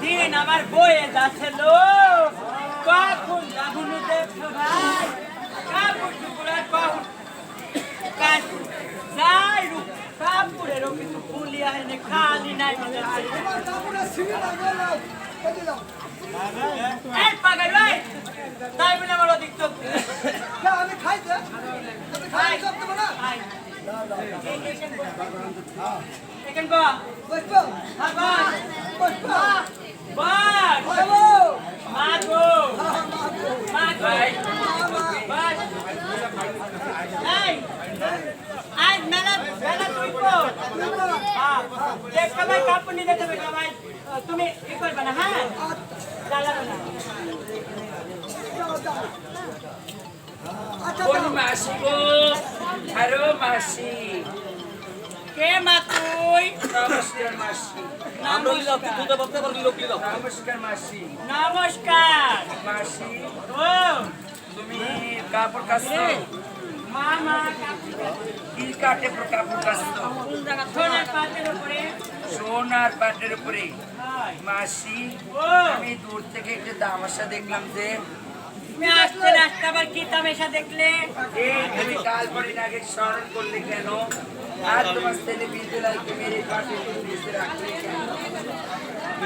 দিন আমার বইয়ে যাচ্ছে লোক কখন যাবুনি দেখছো ভাই কাপড় টুকুরার কখন কাজ যাই রূপ কাপড়েরও কিন্তু ফুলি আইনে খালি নাই এই পাগল ভাই তাই বলে আমার অধিক চোখ আমি খাইতে খাই সব দেবো না এখান বা বসব হ্যাঁ বা বসব বাস বাবু মাগো মাগো বাস এই আজ মেলা মেলা তুই কো হ্যাঁ দেখ ভাই কাপড় নিয়ে যেতে হবে ভাই তুমি ই করবে না হ্যাঁ জ্বালাবে না কোন মাসি গো আরো মাসি কে মা তুই নমস্কার মাসি নমস্কার মাসি নমস্কার মাসি ও তুমি কাপড় কাচছো মামা কি কাটে কাপড় কাচছো সোনার পাতের উপরে সোনার পাটের উপরে হয় মাসি ও আমি দূর থেকে একটু তামাশা দেখলাম যে তুমি আসতে আসতে আবার কি তামেশা দেখলে এই তুমি কাল পরে আগে স্মরণ করলে কেন আর তোমার ছেলে বিদ্যালয়কে মেরে পাশে নিচে রাখলে কেন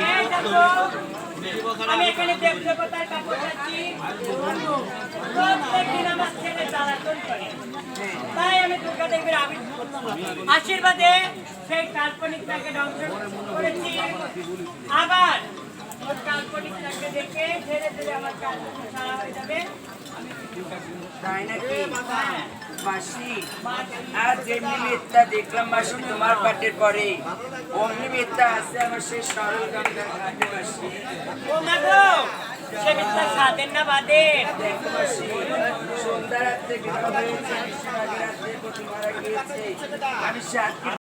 এই দেখো আমি এখানে দেখতে কোথায় কাপড় কাচ্ছি প্রত্যেকদিন আমার ছেলে জ্বালাতন করে তাই আমি দুর্গা দেবীর আশীর্বাদে সেই কাল্পনিকটাকে ধ্বংস করেছি আবার ওর কাল্পনিকটাকে দেখে ধীরে ধীরে আমার কাল্পনিক সারা হয়ে যাবে তাই নাকি মাসি আর যেমনি মিথ্যা দেখলাম মাসি তোমার পাটের পরে অমনি মিথ্যা আছে আমার সেই সরল গঙ্গার ঘাটে মাসি ও মাগো সে মিথ্যা সাধেন না বাদের দেখো মাসি সন্ধ্যা রাত্রে বিবাহ হয়েছে আমি সোনালি রাত্রে প্রতি মারা গিয়েছে আমি সাক্ষী